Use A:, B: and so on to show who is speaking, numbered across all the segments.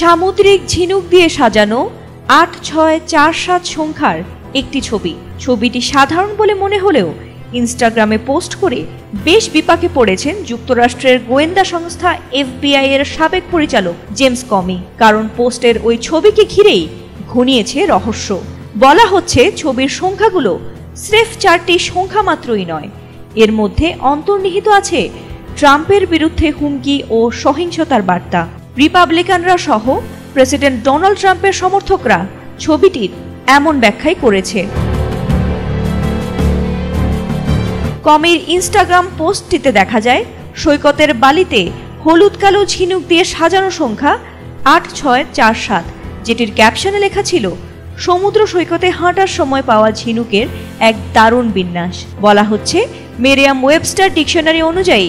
A: সামুদ্রিক ঝিনুক দিয়ে সাজানো 8647 সংখ্যার একটি ছবি। ছবিটি সাধারণ বলে মনে হলেও ইনস্টাগ্রামে পোস্ট করে বেশ বিপাকে পড়েছেন যুক্তরাষ্ট্রের গোয়েন্দা সংস্থা FBI এর সাবেক পরিচালক জেমস কমি। কারণ পোস্টের ওই ছবিকে ঘিরেই ঘনিয়েছে রহস্য। বলা হচ্ছে ছবির সংখ্যাগুলো স্রেফ 4টি সংখ্যা মাত্রই নয়, এর মধ্যে অন্তর্নিহিত আছে ট্রাম্পের বিরুদ্ধে হুমকি ও সহিংসতার বার্তা। রিপাবলিকানরা সহ প্রেসিডেন্ট ডোনাল্ড ট্রাম্পের সমর্থকরা ছবিটির এমন ব্যাখ্যাই করেছে। কমির ইনস্টাগ্রাম পোস্টটিতে দেখা যায় সৈকতের বালিতে হলুদ কালো ঝিনুক দিয়ে সাজানো সংখ্যা 8647, যেটির ক্যাপশনে লেখা ছিল সমুদ্র সৈকতে হাঁটার সময় পাওয়া ঝিনুকের এক দারুণ বিন্যাস। বলা হচ্ছে মেরিয়াম ওয়েবস্টার ডিকশনারি অনুযায়ী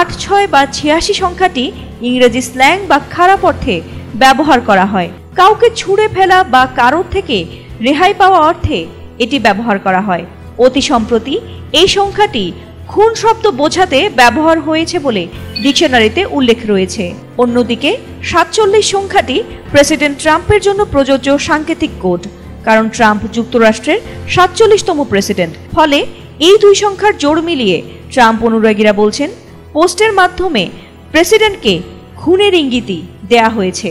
A: 86 বা 86 সংখ্যাটি ইংরেজি স্ল্যাং বা খারাপ অর্থে ব্যবহার করা হয়। কাউকে ছুঁড়ে ফেলা বা কারোর থেকে রেহাই পাওয়া অর্থে এটি ব্যবহার করা হয়। অতি সম্প্রতি এই সংখ্যাটি খুন শব্দ বোঝাতে ব্যবহার হয়েছে বলে ডিকশনারিতে উল্লেখ রয়েছে। অন্যদিকে 47 সংখ্যাটি প্রেসিডেন্ট ট্রাম্পের জন্য প্রযোজ্য সাংকেতিক কোড, কারণ ট্রাম্প যুক্তরাষ্ট্রের 47তম প্রেসিডেন্ট। ফলে এই দুই সংখ্যার জোড় মিলিয়ে ট্রাম্প অনুরাগীরা বলছেন পোস্টের মাধ্যমে প্রেসিডেন্টকে খুনের ইঙ্গিতই দেয়া হয়েছে।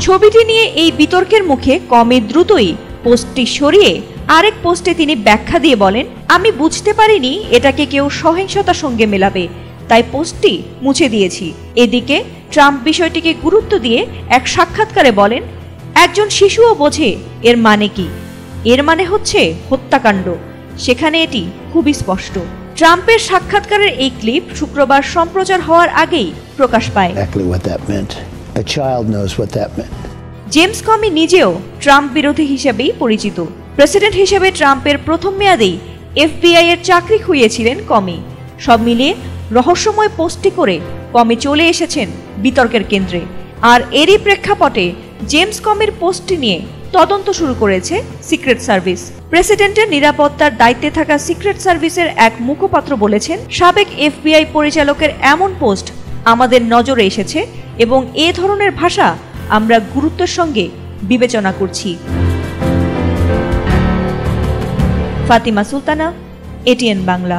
A: ছবিটি নিয়ে এই বিতর্কের মুখে কমি দ্রুতই পোস্টটি সরিয়ে আরেক পোস্টে তিনি ব্যাখ্যা দিয়ে বলেন, আমি বুঝতে পারিনি এটাকে কেউ সহিংসতার সঙ্গে মেলাবে, তাই পোস্টটি মুছে দিয়েছি। এদিকে ট্রাম্প বিষয়টিকে গুরুত্ব দিয়ে এক সাক্ষাৎকারে বলেন, একজন শিশুও বোঝে এর মানে কি। এর মানে হচ্ছে হত্যাকাণ্ড। সেখানে এটি খুবই স্পষ্ট। ট্রাম্পের সাক্ষাৎকারের এই ক্লিপ শুক্রবার সম্প্রচার হওয়ার আগেই প্রকাশ পায়। জেমস কমি নিজেও ট্রাম্প বিরোধী হিসেবেই পরিচিত। প্রেসিডেন্ট হিসেবে ট্রাম্পের প্রথম মেয়াদেই FBI এর চাকরি খুইয়েছিলেন কমি। সব মিলিয়ে রহস্যময় পোস্টটি করে কমি চলে এসেছেন বিতর্কের কেন্দ্রে। আর এরই প্রেক্ষাপটে জেমস কমির পোস্টটি নিয়ে তদন্ত শুরু করেছে সিক্রেট সার্ভিস। প্রেসিডেন্টের নিরাপত্তার দায়িত্বে থাকা সিক্রেট সার্ভিসের এক মুখপাত্র বলেছেন, সাবেক FBI পরিচালকের এমন পোস্ট আমাদের নজরে এসেছে এবং এ ধরনের ভাষা আমরা গুরুত্বের সঙ্গে বিবেচনা করছি। ফাতিমা সুলতানা, ATN বাংলা।